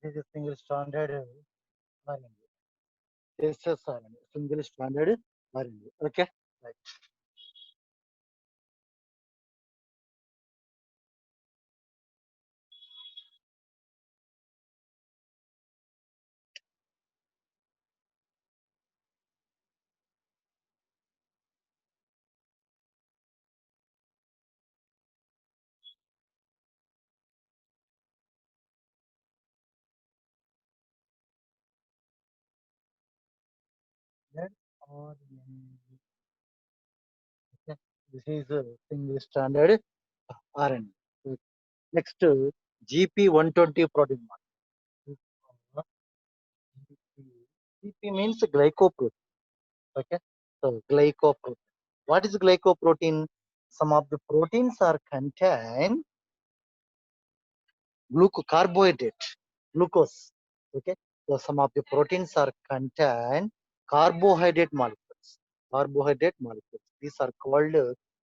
is a single standard R&D. SSR, single standard R&D. Okay, right. That R&D. Okay. This is a single standard R&D. Next, GP 120 protein model. GP means glycoprotein. Okay, so glycoprotein. What is glycoprotein? Some of the proteins are contain carbohydrate, glucose. Okay, so some of the proteins are contain carbohydrate molecules. Carbohydrate molecules. These are called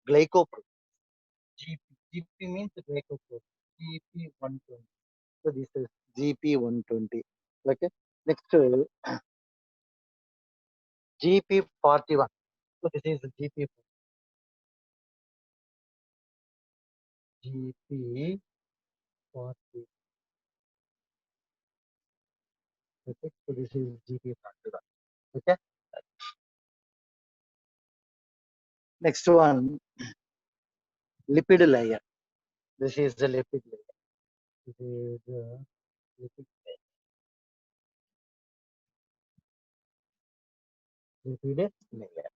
glycoprotein. GP. GP means glycoprotein. GP 120. So this is GP 120. Okay. Next, GP 41. So this is GP GP 40. Okay. So this is GP 41. Okay. Next one, lipid layer. This is the lipid layer. This is the lipid layer.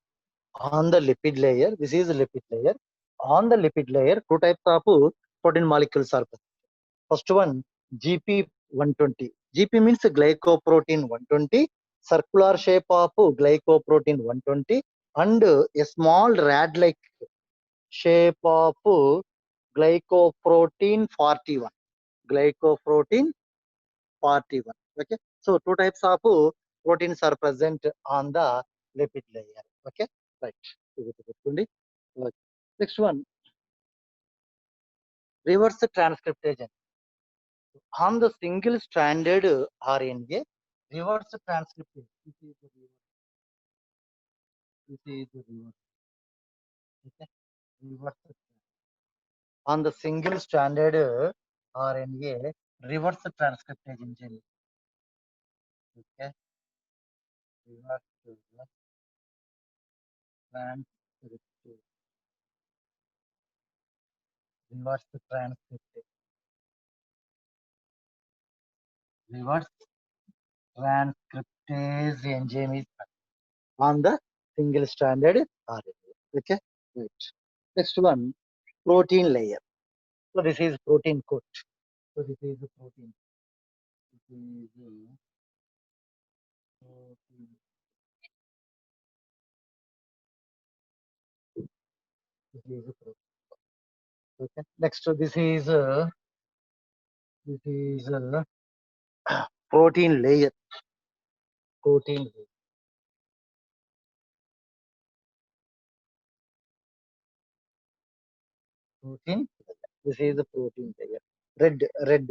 On the lipid layer, this is the lipid layer. On the lipid layer, two types of protein molecules are present. First one, GP 120. GP means glycoprotein 120, circular shape of glycoprotein 120, and a small rad-like shape of glycoprotein 41. Glycoprotein 41. Okay, so two types of proteins are present on the lipid layer. Okay, right. Next one, reverse transcriptase. On the single stranded RNA, reverse transcriptase. This is the reverse. This is the reverse. Okay, reverse. On the single stranded RNA, reverse transcriptase enzyme. Okay, reverse transcriptase. Reverse transcriptase. Reverse transcriptase enzyme is on the single stranded RNA. Okay, right. Next one, protein layer. So this is protein coat. So this is the protein. This is protein. This is the protein. Okay. Next, this is protein layer. Protein layer. Protein. This is the protein layer. Red.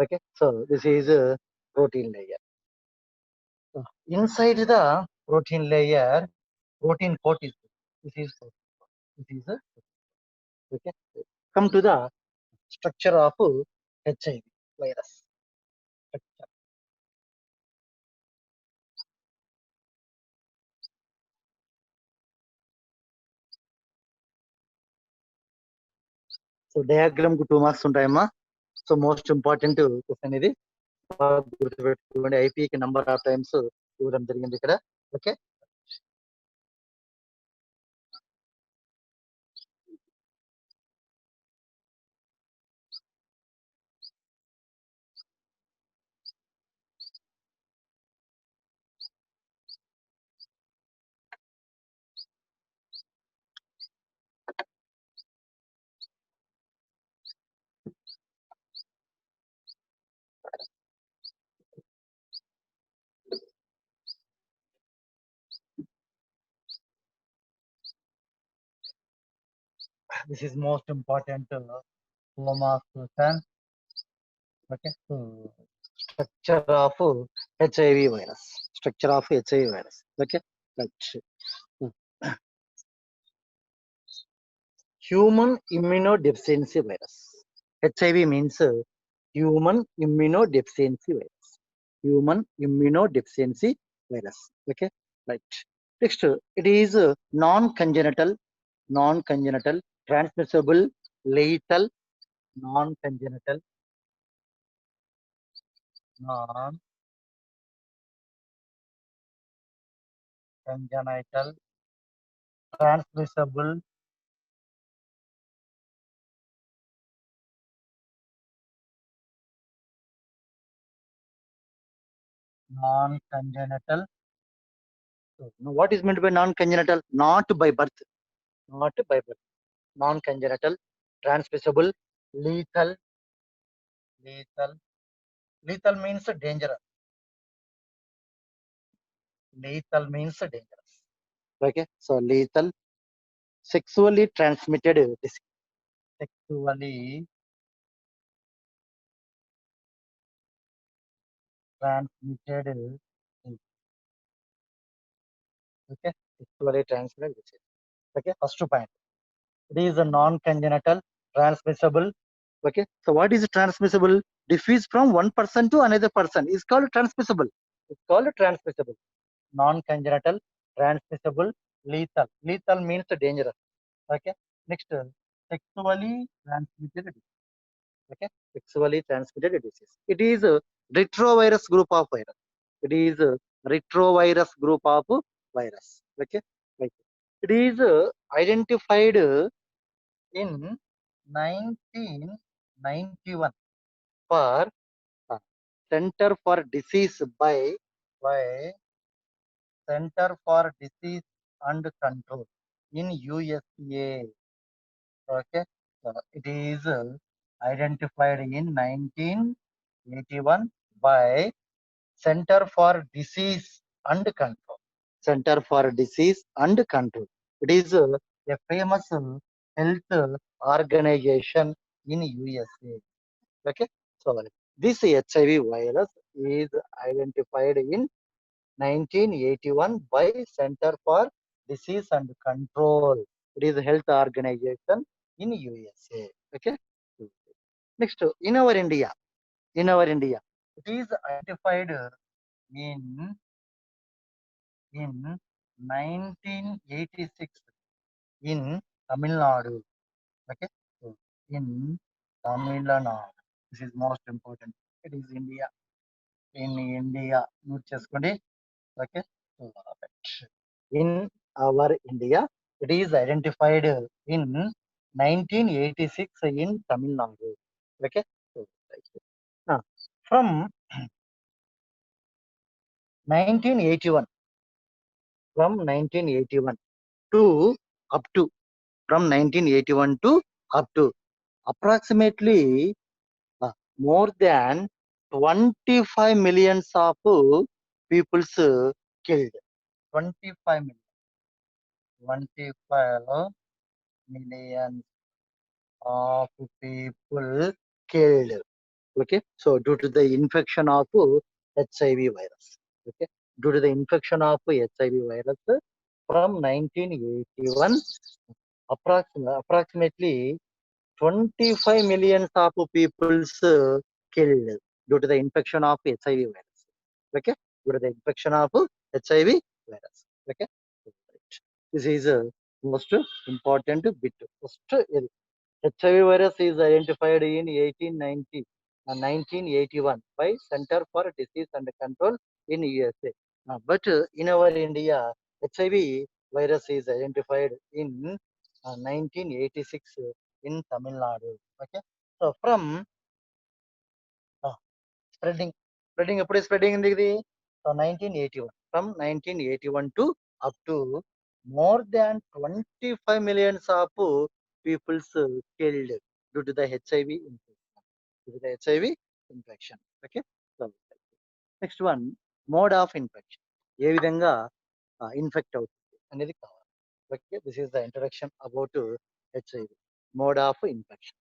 Okay. So this is a protein layer. Inside the protein layer, protein coat is this is a okay. Come to the structure of HIV virus. So diagram కు 2 marks ఉంటాయమ్మా. So most important question ఇది గుర్తుపెట్టుకోండి. ఐపీకి number of times ఇవ్వడం జరిగింది ఇక్కడ. Okay, this is most important 4 marks question. Okay, so structure of HIV virus. Structure of HIV virus. Okay, right. Human immunodeficiency virus. HIV means human immunodeficiency virus. Human immunodeficiency virus. Okay, right. Next, it is non-congenital, transmissible, lethal, non-congenital, non-congenital, transmissible, non-congenital. So, now what is meant by non-congenital? Not by birth. Not by birth. Non-congenital, transmissible, lethal, lethal. Lethal means dangerous. Lethal means dangerous. Okay, so lethal, sexually transmitted disease. Sexually transmitted disease. Okay, sexually transmitted disease. Okay, first point. It is a non-congenital, transmissible. Okay, so what is transmissible? Diffuse from one person to another person is called transmissible. It's called transmissible. Non-congenital, transmissible, lethal. Lethal means dangerous. Okay. Next, sexually transmitted disease. Okay. Sexually transmitted disease. It is a retrovirus group of virus. It is a retrovirus group of virus. Okay. Right. It is identified in 1991 for Center for Disease by Center for Disease and Control in USA. Okay, it is identified in 1981 by Center for Disease and Control. Center for Disease and Control. It is a famous health organization in USA. Okay, so this HIV virus is identified in 1981 by Center for Disease and Control. It is a health organization in USA. Okay. Next, in our India, it is identified in in 1986 in Tamil Nadu. Okay. So, in Tamil Nadu, this is most important. It is India. In India, note చేసుకోండి. Okay. So, in our India, it is identified in 1986 in Tamil Nadu. Okay. So, now, from 1981, from 1981 to up to from 1981 to up to approximately more than 25 millions of peoples killed. 25 million. 25 million of people killed. Okay, so due to the infection of HIV virus. Okay, due to the infection of HIV virus from 1981, approximately 25 millions of people's killed due to the infection of HIV virus. Okay, due to the infection of HIV virus. Okay, this is most important bit. First, HIV virus is identified in 1981 by Center for Disease and Control in USA. But in our India, HIV virus is identified in 1986 in Tamil Nadu. Okay. So from uh, spreading ఎప్పుడు spreading in ఇది? So 1981. From 1981 to up to more than 25 millions of people's killed due to the HIV infection. Due to the HIV infection. Okay. So next one, mode of infection. ఏ విధంగా infect అవుతుంది అనేది కావాలి. Okay. This is the introduction about HIV. Mode of infection.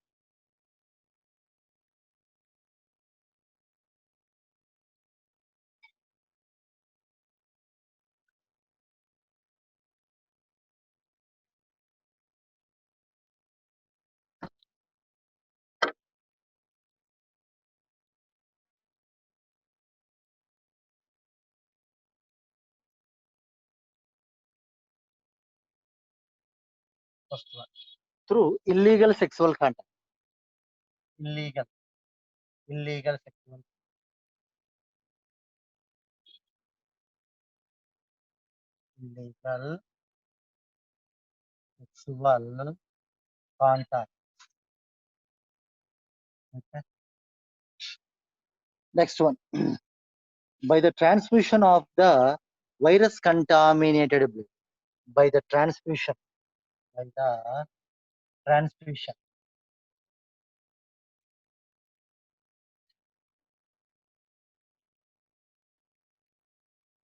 First one, through illegal sexual contact. Illegal sexual. Illegal sexual contact. Okay. Next one, by the transmission of the virus contaminated blood. By the transmission. By the transmission.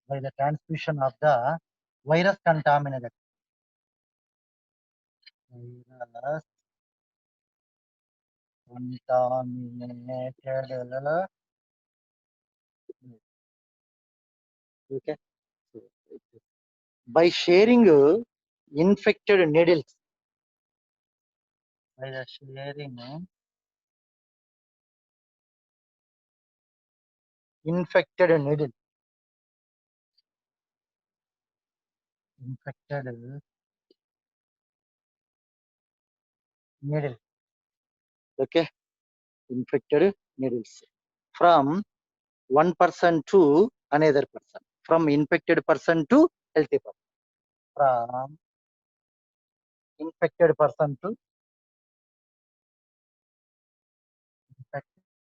By the transmission of the virus contaminated. Virus contaminated. Okay. By sharing infected needles. By the sharing infected needle. Infected needle. Okay. Infected needles. From one person to another person. From infected person to healthy person. From infected person to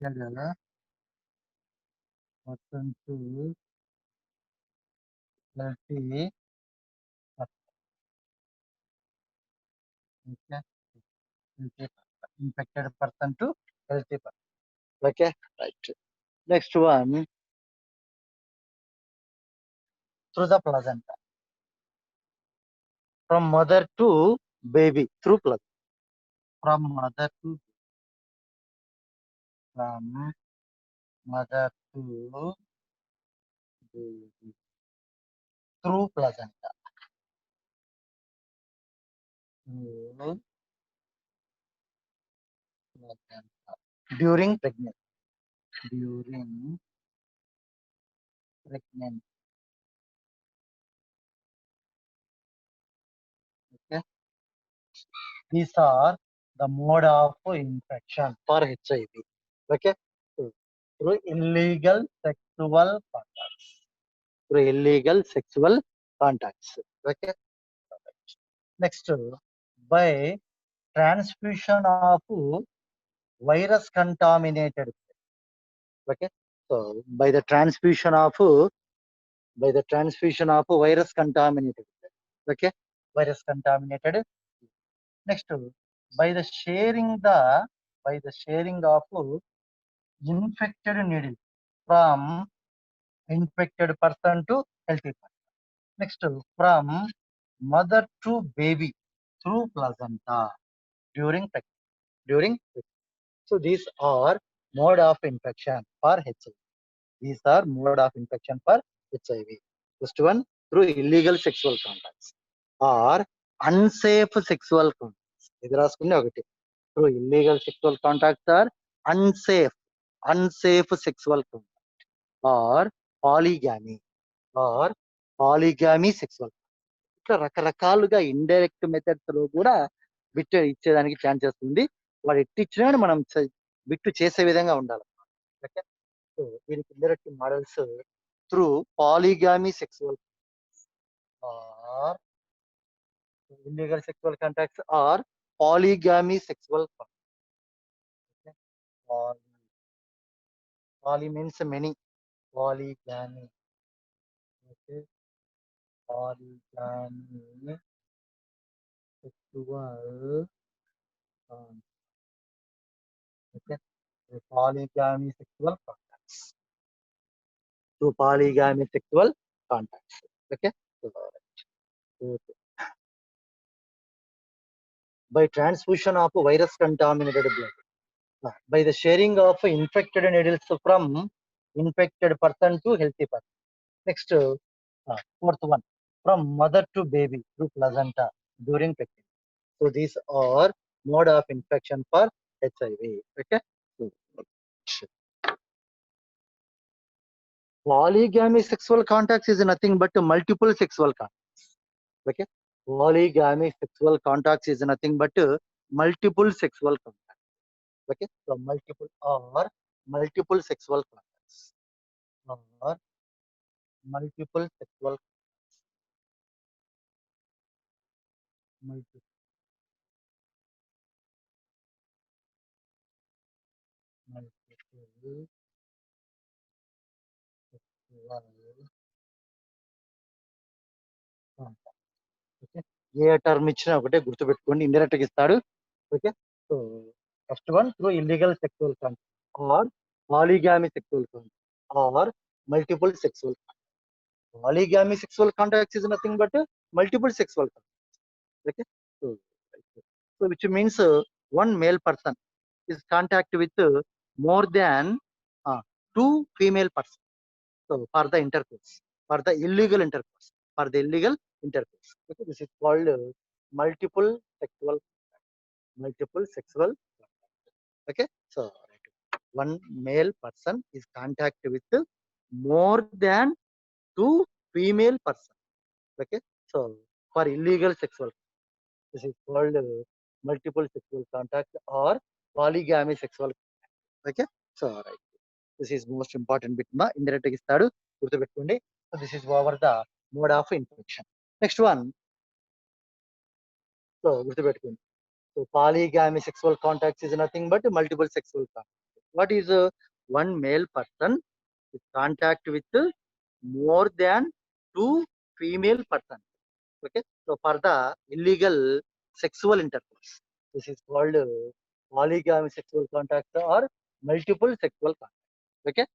infected person to healthy person. Okay. Infected person to healthy person. Okay. Right. Next one, through the placenta. From mother to baby through placenta. From mother to from mother to baby through placenta. Through placenta. During pregnancy. During pregnancy. Okay. These are the mode of infection for HIV. Okay. So, through illegal sexual contacts. Through illegal sexual contacts. Okay. Next, by transfusion of virus contaminated. Okay. So by the transfusion of virus contaminated. Okay. Virus contaminated. Next, by the sharing of infected needle from infected person to healthy person. Next, from mother to baby through placenta during pregnancy. So these are mode of infection for HIV. These are mode of infection for HIV. First one, through illegal sexual contacts or unsafe sexual contacts. ఇది రాసుకునే ఒకటి. Through illegal sexual contacts or unsafe sexual contact or polygamy sexual. ఇట్లా రకరకాలుగా indirect methods లో కూడా bit ఇచ్చేదానికి chances ఉంది. వాడు ఎట్టిచ్చినా మనం బిట్టు చేసే విధంగా ఉండాలి. ఓకే. సో దీనికి indirect models through polygamy sexual or illegal sexual contacts or polygamy sexual contacts. Okay. Poly means many. Polygamy. Okay. Polygamy sexual contacts. Okay. So, polygamy sexual contacts. To polygamy sexual contacts. Okay. So, okay. By transfusion of virus contaminated blood. By the sharing of infected needles from infected person to healthy person. Next, fourth one, from mother to baby through placenta during pregnancy. So these are mode of infection for HIV. Okay. Polygamy sexual contacts is nothing but multiple sexual contacts. Okay. polygamy sexual contacts is nothing but multiple sexual contacts. Okay, so multiple sexual contacts or multiple sexual multiple, multiple sexual contacts. Okay, ఏ term ఇచ్చినా ఒకటే గుర్తుపెట్టుకోండి, indirect గా ఇస్తాడు. Okay, so first one through illegal sexual contact or polygamy sexual contact or multiple sexual. Polygamy sexual contacts is nothing but multiple sexual contacts. Okay, so, so which means one male person is contact with more than two female persons. So for the intercourse, for the illegal intercourse, for the illegal intercourse. Okay, this is called multiple sexual, multiple sexual. Okay, so one male person is contact with more than two female persons. Okay, so for illegal sexual, this is called multiple sexual contact or polygamy sexual. Okay, so right, this is most important bit ma indirect గా ఇస్తాడు, గుర్తుపెట్టుకోండి. So this is over the mode of infection. Next one, so గుర్తుపెట్టుకోండి. So polygamy sexual contacts is nothing but multiple sexual contact. What is one male person is contact with more than two female persons. Okay, so for the illegal sexual intercourse, this is called polygamy sexual contact or multiple sexual contact. Okay,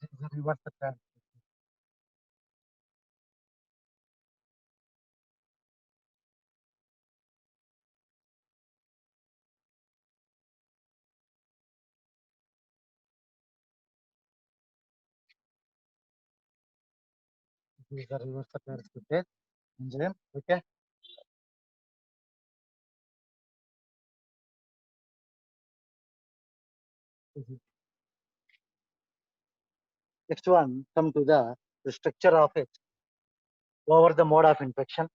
this is a reverse trans. This is a reverse transcriptase enzyme. Okay, this is- next one come to the structure of it over the mode of infection.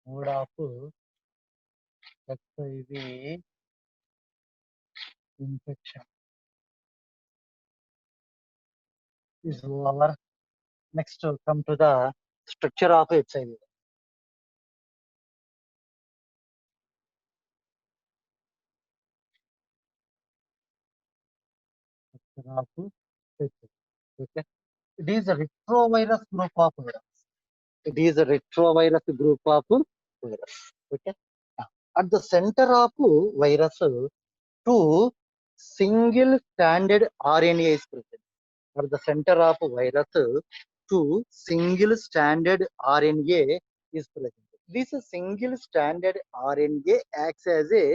Mode of HIV infection is over. Next come to the structure of HIV. Structure of HIV. Okay, it is a retrovirus group of virus. It is a retrovirus group of virus. Okay. At the center of virus, two single stranded RNA is present. At the center of virus, two single stranded RNA is present. This single stranded RNA acts as a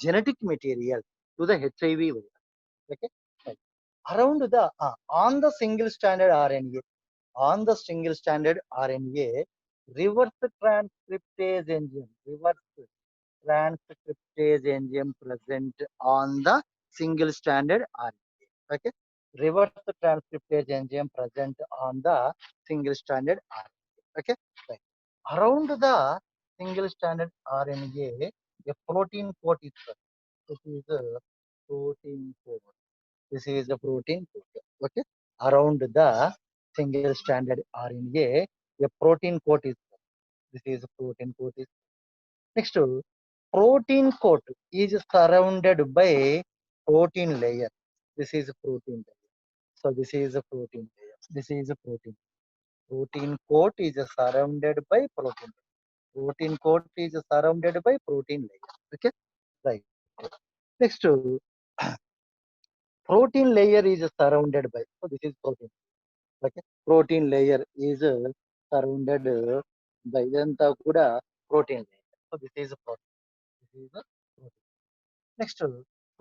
genetic material to the HIV virus. Okay. Right. Around the on the single stranded RNA, on the single stranded RNA, reverse transcriptase enzyme present on the single stranded RNA. Okay, reverse transcriptase enzyme present on the single stranded RNA. Okay, right. Around the single stranded RNA, a protein coat is present. This is a protein coat. This is a protein coat. Okay, around the single stranded RNA, a protein coat is present. This is a protein coat is. Next, protein coat is surrounded by protein layer. This is a protein layer. So this is a protein layer. This is a protein. Protein coat is surrounded by protein. Protein coat is surrounded by protein layer. Okay, right. Next, protein layer is surrounded by. So this is protein. Okay, protein layer is surrounded ఇదంతా కూడా protein layer. So this is protein. This is protein. Next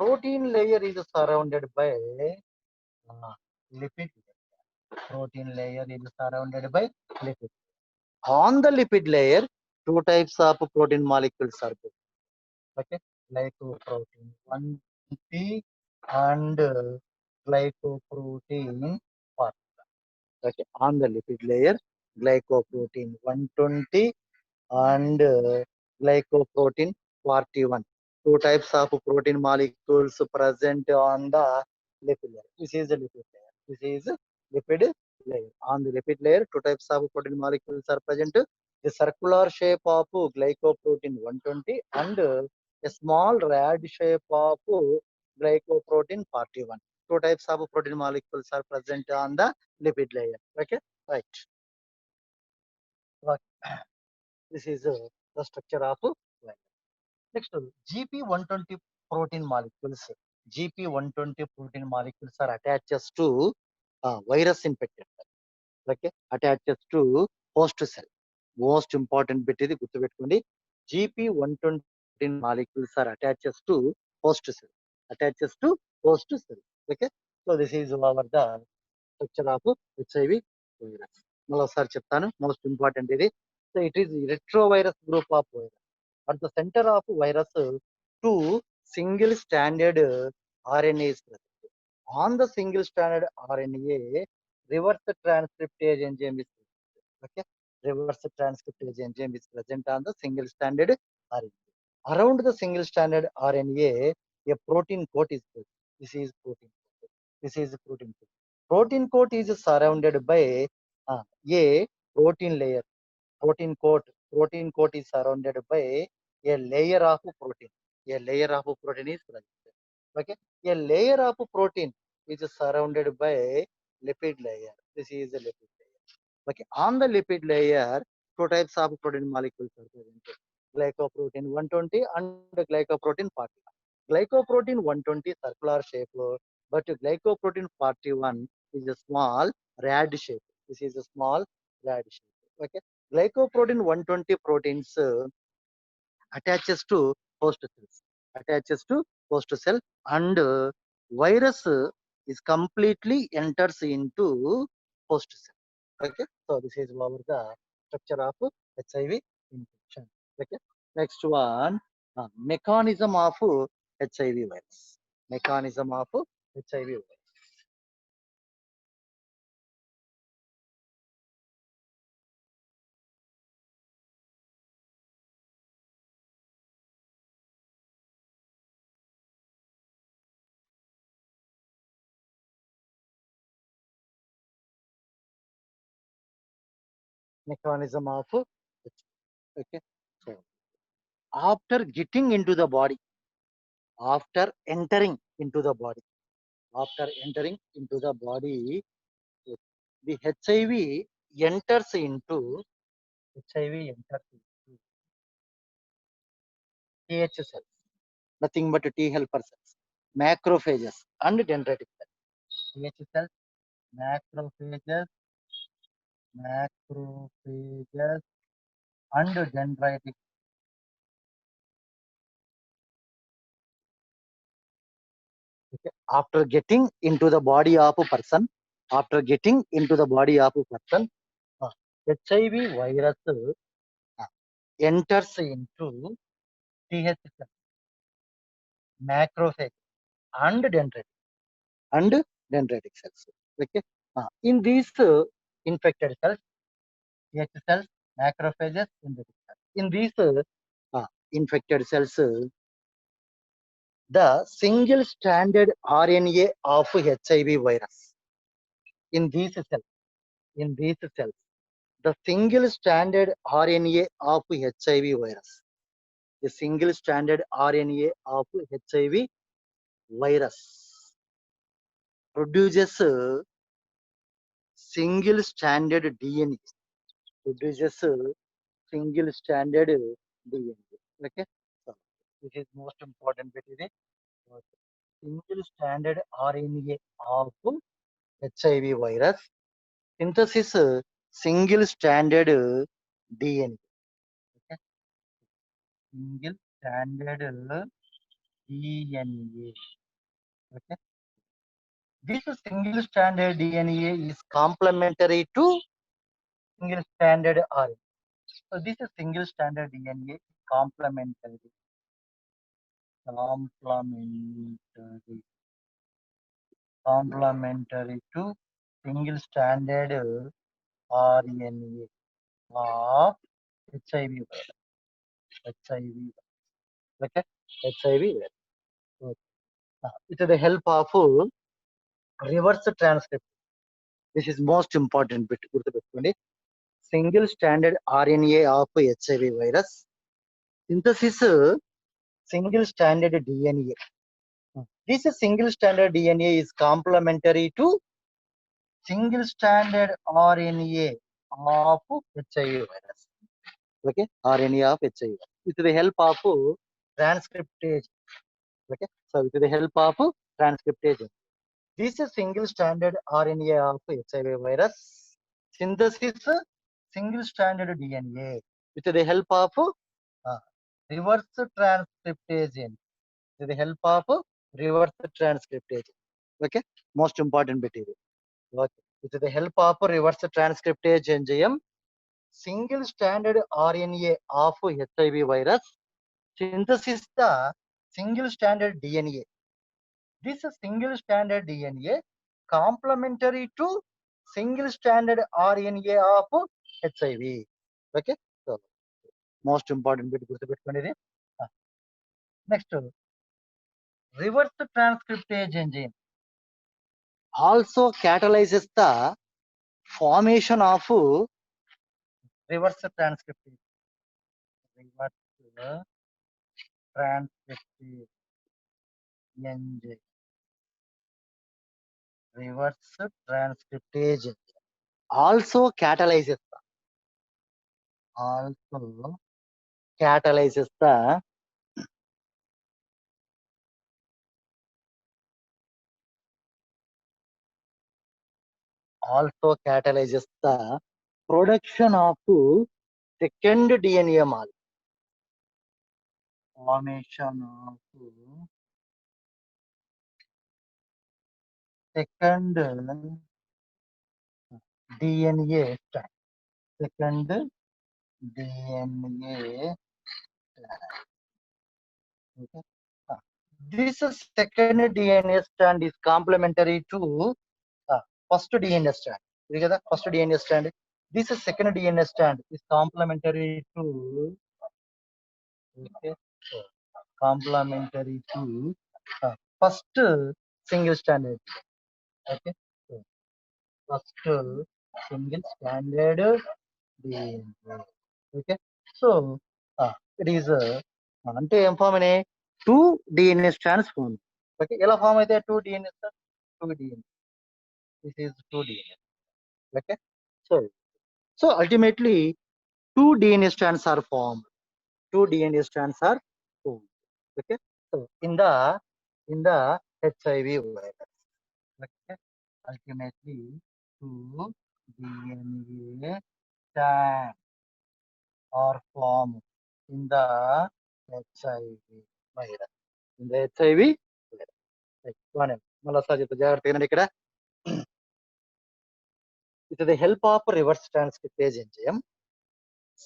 protein layer is surrounded by lipid. Protein layer is surrounded by lipid. On the lipid layer, two types of protein molecules are present. Okay, glycoprotein 1P and glycoprotein 40. Okay, on the lipid layer, glycoprotein 120 and glycoprotein 41. Two types of protein molecules present on the lipid layer. This is the lipid layer. This is lipid layer. On the lipid layer, two types of protein molecules are present. The circular shape of glycoprotein 120 and a small rad shape of glycoprotein 41. Two types of protein molecules are present on the lipid layer. Okay, right. This is the structure of virus. Next, GP120 protein molecules. GP120 protein molecules are attached to virus infected cell. Okay, attaches to host cell. Most important bit is గుర్తుపెట్టుకోండి. GP120 molecules are attached to host cell. Attaches to host cell. Okay, so this is our the structure of HIV virus. మరోసారి చెప్తాను. Most important ఇది. So it is retrovirus group of virus. At the center of virus, two single stranded RNA is present. On the single stranded RNA, reverse transcriptase enzyme is present. Okay, reverse transcriptase enzyme is present on the single stranded RNA. Around the single stranded RNA, a protein coat is present. This is protein coat. This is protein coat. Protein coat is surrounded by a protein layer. Protein coat is surrounded by a layer of protein. A layer of protein is present. Okay, a layer of protein is surrounded by lipid layer. This is a lipid layer. Okay, on the lipid layer, two types of protein molecules are present: glycoprotein 120 and glycoprotein 40. Glycoprotein 120 circular shape, but glycoprotein 41 is a small rad shape. This is a small rad shape. Okay, glycoprotein 120 proteins attaches to host cells. Attaches to host cell and virus is completely enters into host cell. Okay, so this is our the structure of HIV infection. Okay, next one, mechanism of HIV virus. Mechanism of HIV virus. Mechanism of HIV. Okay, so after getting into the body, after entering into the body, after entering into the body, the HIV enters into TH cells, nothing but T helper cells, macrophages and dendritic cells. TH cells, macrophages, macrophages and dendritic. Okay. After getting into the body of a person, after getting into the body of a person, HIV virus enters into TH cells, macrophage and dendritic cells. Okay. In these infected cells, TH cells, macrophages, dendritic cells. In these infected cells, the single stranded RNA of HIV virus. In these cells, the single stranded RNA of HIV virus. The single stranded RNA of HIV virus produces single stranded DNA. Produces single stranded DNA. Okay. So this is most important bit. Is single stranded RNA of HIV virus synthesis single stranded DNA. Okay. Single stranded DNA. Okay. This single stranded DNA is complementary to single stranded RNA. So this is single stranded DNA complementary. Complementary to single stranded RNA of HIV virus. HIV. Okay. HIV virus. Okay. With the help of reverse transcript. This is most important bit. Single stranded RNA of HIV virus synthesis single stranded DNA. This single stranded DNA is complementary to single stranded RNA of HIV virus. Okay, RNA of HIV with the help of transcriptase. Okay, so with the help of transcriptase. This is single stranded RNA of HIV virus synthesis single stranded DNA with the help of reverse transcriptase. With the help of reverse transcriptase. Okay, most important bit is. Okay. With the help of reverse transcriptase enzyme, single stranded RNA of HIV virus synthesis the single stranded DNA. This single stranded DNA complementary to single stranded RNA of HIV. Okay, so most important bit గుర్తుపెట్టుకోండి. Next, reverse transcriptase enzyme also catalyzes the formation of reverse transcriptase. Reverse transcriptase enzyme. Reverse transcriptase also catalyzes the production of second DNA molecule. Formation of second DNA strand. Second DNA strand. Okay. This second DNA strand is complementary to first DNA strand. First DNA strand. This second DNA strand is complementary to okay, complementary to first single stranded. Okay, so first single stranded DNA. Okay, so it is అంటే ఏం form అనే 2 DNA strands form. Okay, ఎలా form అయితే 2 DNA strands? 2 DNA. This is 2 DNA. Okay, so ultimately 2 DNA strands are formed. 2 DNA strands are formed. Okay, so in the HIV virus. Okay, ultimately 2 DNA strands are formed in the HIV virus. In the HIV virus. Right. మళ్ళీ చెప్తా జాగ్రత్తగా ఇక్కడ with the help of reverse transcriptase enzyme,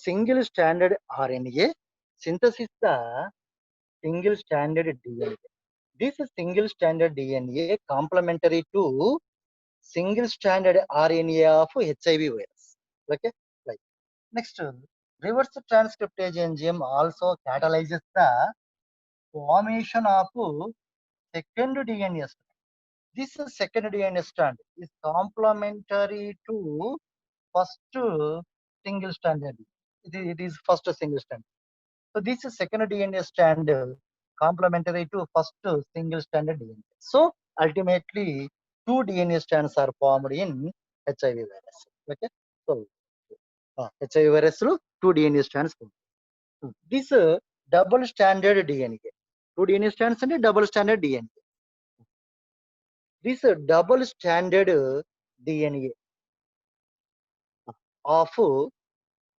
single stranded RNA synthesis the single stranded DNA. This single stranded DNA complementary to single stranded RNA of HIV virus. Okay, right. Next, reverse transcriptase enzyme also catalyzes the formation of second DNA strand. This second DNA strand is complementary to first single stranded. It is first single strand. So this is second DNA strand complementary to first single stranded DNA. So ultimately 2 DNA strands are formed in HIV virus. Okay, so HIV virus 2 DNA strands formed. This double stranded DNA. 2 DNA strands and double stranded DNA. This double stranded DNA of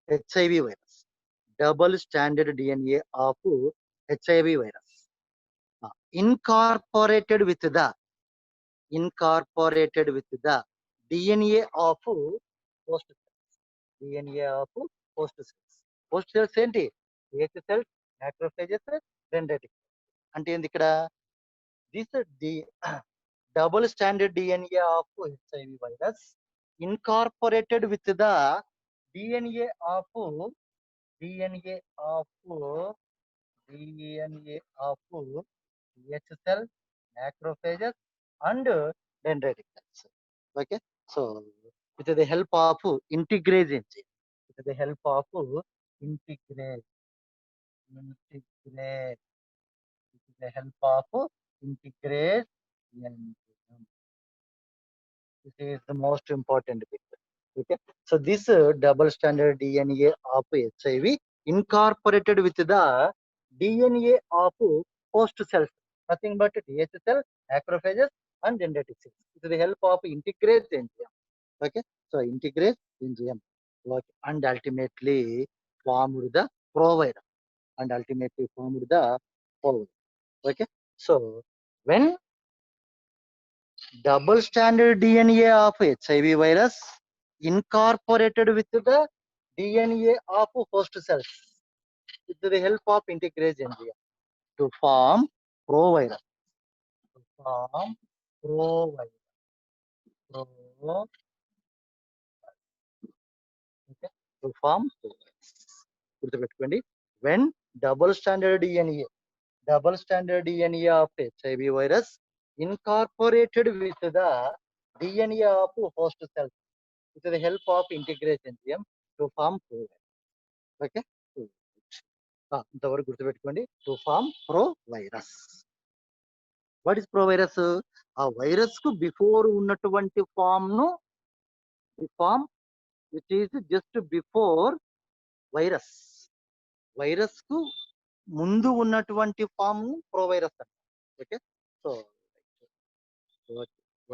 HIV virus. Double stranded DNA of HIV virus. Incorporated with the DNA of host cells. DNA of host cells. Host cells ఏంటి? ఏక cells, macrophages, dendritic. అంటే ఏంది ఇక్కడ? This the double stranded DNA of HIV virus incorporated with the DNA of DNA of H cell, macrophages, and dendritic cells. Okay, so with the help of integrase enzyme, with the help of integrase, with the help of integrase enzyme. This is the most important bit. Okay, so this double stranded DNA of HIV incorporated with the DNA of host cells, nothing but TH cell, macrophages, and dendritic cells with the help of integrase enzyme. Okay, so integrase enzyme, okay, and ultimately formed the provider, Okay, so when double stranded DNA of HIV virus incorporated with the DNA of host cells with the help of integrase enzyme to form provirus. Okay, to form provirus. గుర్తుపెట్టుకోండి, when double stranded DNA of HIV virus incorporated with the DNA of host cells with the help of integrase enzyme to form provirus. Okay, ఇంతవరకు గుర్తుపెట్టుకోండి, to form provirus. What is provirus? ఆ virus కు before ఉన్నటువంటి form ను, the form which is just before virus, virus కు ముందు ఉన్నటువంటి form ను ప్రోవైరస్ అంట. ఓకే, సో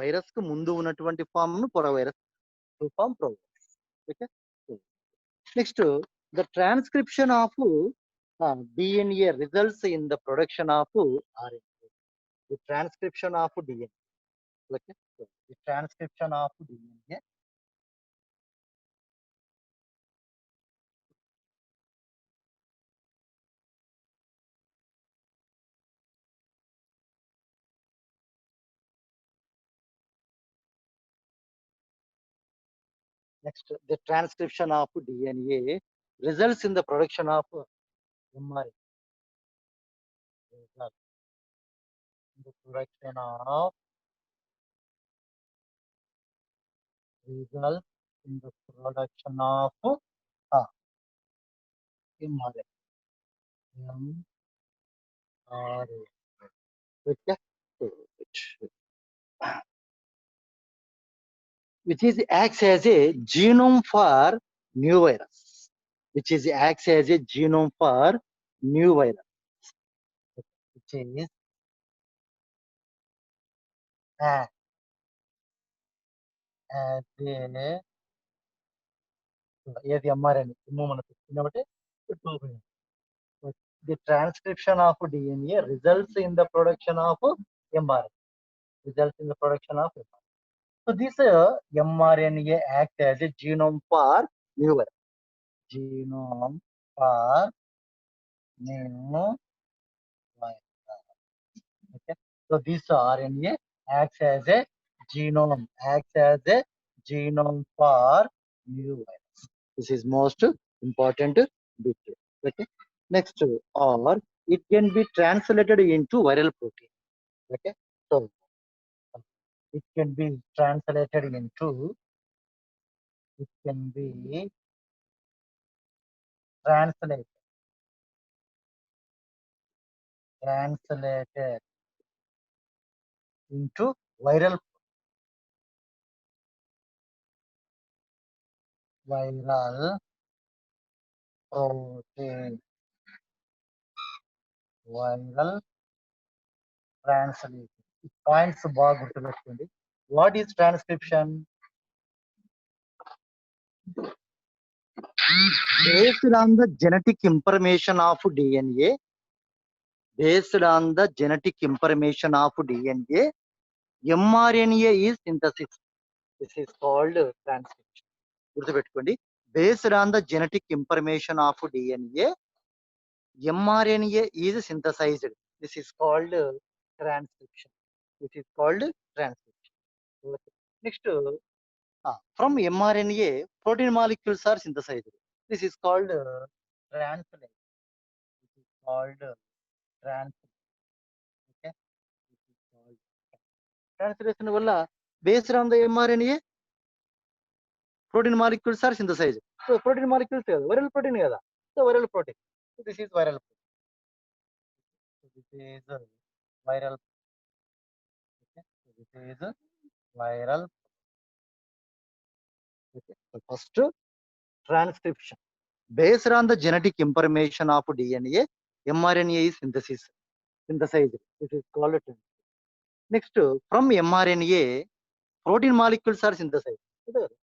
వైరస్ కు ముందు ఉన్నటువంటి ఫామ్ ను provirus, to form provirus. Okay, next the transcription of DNA results in the production of RNA. The transcription of DNA. Okay, so the transcription of DNA. Next, the transcription of DNA results in the production of mRNA. The production of results in the production of mRNA. Okay, which is acts as a genome for new virus. Which is acts as a genome for new virus. Which is as a ఏది mRNA మనకు కాబట్టి the transcription of DNA results in the production of mRNA. Results in the production of mRNA. So this mRNA acts as a genome for new virus. Genome for new virus. Okay. So this RNA acts as a genome for new virus. This is most important bit. Okay. Next, or it can be translated into viral protein. Okay. So it can be translated into, it can be translated into viral protein. Viral translation. Points బాగా గుర్తుపెట్టుకోండి. What is transcription? based on the genetic information of DNA, based on the genetic information of DNA, mRNA is synthesis. This is called transcription. గుర్తుపెట్టుకోండి. Based on the genetic information of DNA, mRNA is synthesized. This is called transcription. This is called transcription. Okay. Next, from mRNA, protein molecules are synthesized. This is called translation. This is called translation. Okay. This is called translation వల్ల based on the mRNA, protein molecules are synthesized. So protein molecules కాదు, viral protein కదా. So viral protein. So this is viral protein. So this is viral. Okay. So this is viral. Okay. So first transcription. Based on the genetic information of DNA, mRNA is synthesized. This is called transcription. Next, from mRNA, protein molecules are synthesized.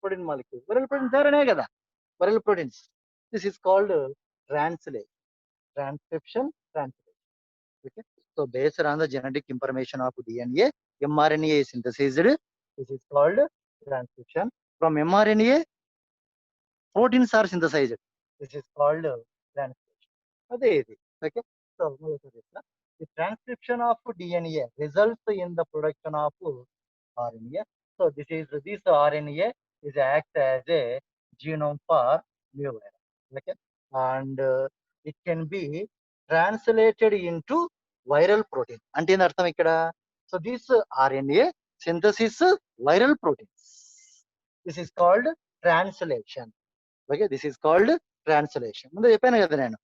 Protein molecules. Viral proteins are kada. Viral proteins. This is called translation. Transcription, translation. Okay. So based on the genetic information of DNA, mRNA is synthesized. This is called transcription. From mRNA, proteins are synthesized. This is called transcription. అదే ఇది. Okay. So the transcription of DNA results in the production of RNA. So this RNA is act as a genome for new virus. Okay. And it can be translated into viral protein. అంటే ఏంది అర్థం ఇక్కడ? So this RNA synthesis viral proteins. This is called translation. Okay, this is called translation. ముందు చెప్పాను కదా నేను.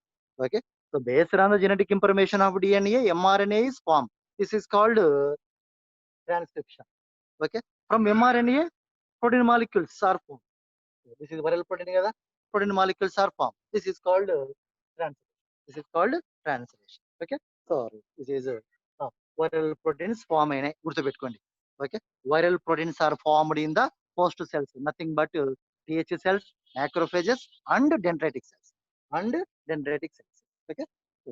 Okay, so based on the genetic information of DNA, mRNA is formed. This is called transcription. Okay, from mRNA, protein molecules are formed. This is viral protein కదా. Protein molecules are formed. This is called translation. This is called translation. Okay, so this is viral proteins form అయినాయి గుర్తుపెట్టుకోండి. Okay, viral proteins are formed in the host cells, nothing but TH cells, macrophages, and dendritic cells. And dendritic cells. Okay, so,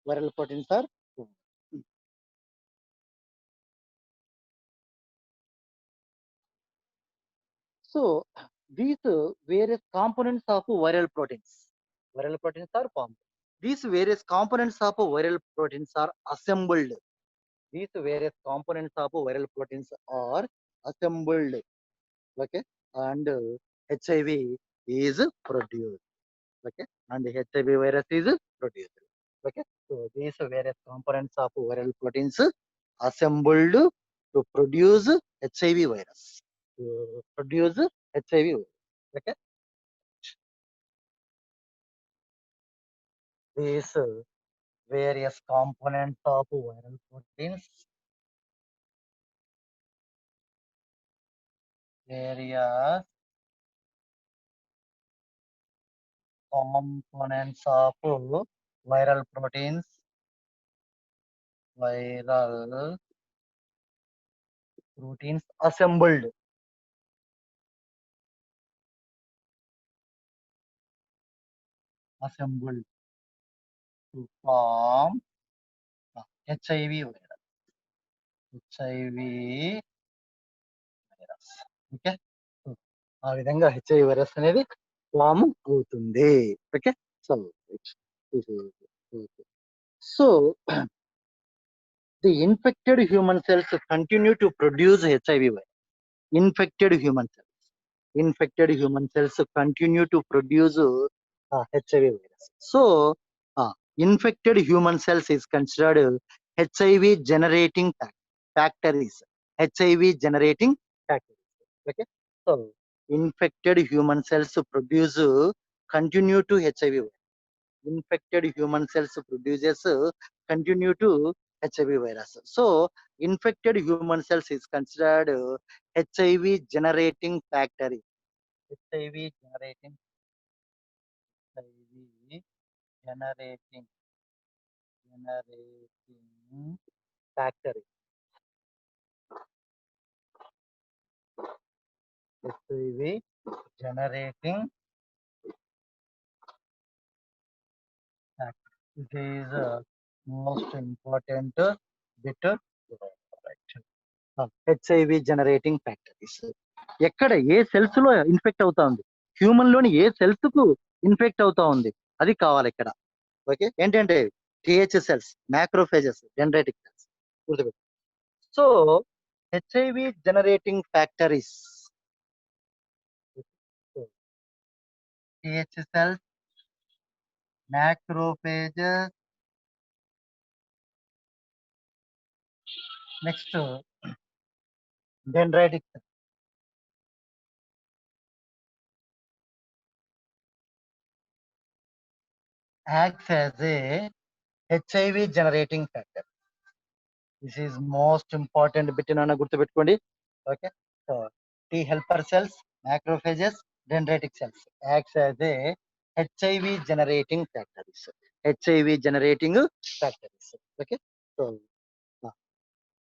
viral proteins are formed. So these various components of viral proteins. Viral proteins are formed. These various components of viral proteins are assembled. These various components of viral proteins are assembled. Okay, and HIV is produced. Okay, and HIV virus is produced. Okay, so these various components of viral proteins assembled to produce HIV virus. To produce HIV virus. Okay, these various components of viral proteins, various components of viral proteins, viral proteins assembled to form HIV virus. HIV virus. Okay, ఆ విధంగా HIV virus అనేది form అవుతుంది. Okay, so so the infected human cells continue to produce HIV virus. Infected human cells. Infected human cells continue to produce HIV virus. So, infected human cells is considered HIV generating factories. HIV generating factories. Okay. So, infected human cells produce continue to HIV virus. Infected human cells produces continue to HIV virus. So, infected human cells is considered HIV generating factory. HIV generating, HIV generating factory. HIV generating It is most important bit. HIV generating factories ఎక్కడ ఏ cells లో infect అవుతా ఉంది, human లోని ఏ cells కు infect అవుతా ఉంది అది కావాలి ఇక్కడ. ఓకే, ఏంటంటే TH cells, macrophages, dendritic cells గుర్తుపెట్టు. So HIV generating factories, TH cells, macrophages, next dendritic cell acts as a HIV generating factor. This is most important bit nana gurtupeట్టుకోండి. Okay, so T helper cells, macrophages, dendritic cells acts as a HIV generating factors. HIV generating factors. Okay, so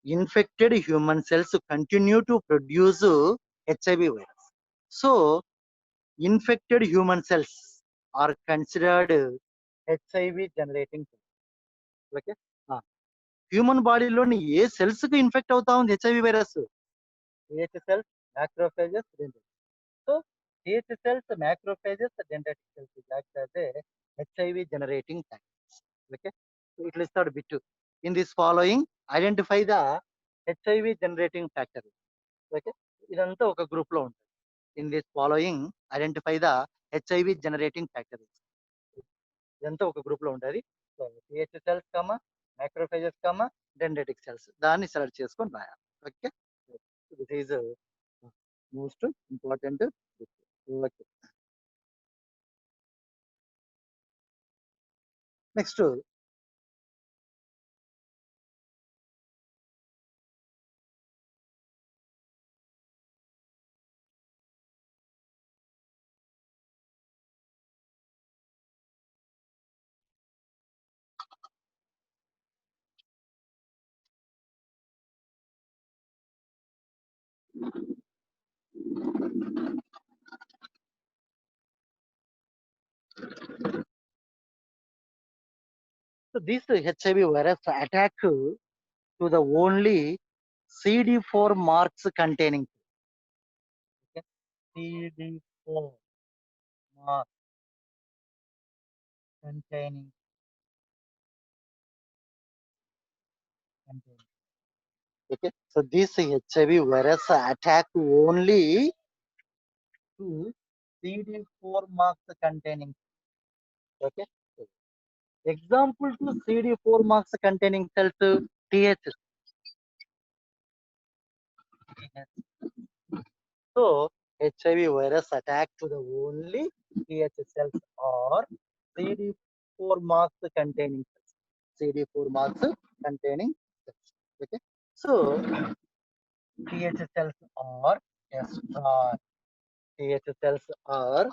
infected human cells continue to produce HIV virus. So infected human cells are considered HIV generating cells. Okay, human బాడీలోని ఏ cells కి infect అవుతా ఉంది HIV virus? TH cells, macrophages, dendritic. So TH cells, macrophages, dendritic cells act as a HIV generating factors. Okay, ఇట్లా ఇస్తాడు bit. In this following identify the HIV generating factor. Okay, ఇదంతా ఒక group లో ఉంటుంది. In this following identify the HIV generating factor. ఇదంతా ఒక group లో ఉంటుంది. So TH cells comma, microphages comma, dendritic cells, దాన్ని సెలెక్ట్ చేసుకొని రాయాలి. Okay, this is most important. Okay, next this HIV virus attack to the only CD4 marks containing. Okay, CD4 marks containing. Okay, so this HIV virus attack only to CD4 marks containing. Okay, example to CD4 marks containing cells, TH. So HIV virus attack to the only TH cells or CD4 marks containing cells. CD4 marks containing cells. Okay, so TH cells are destroyed. TH cells are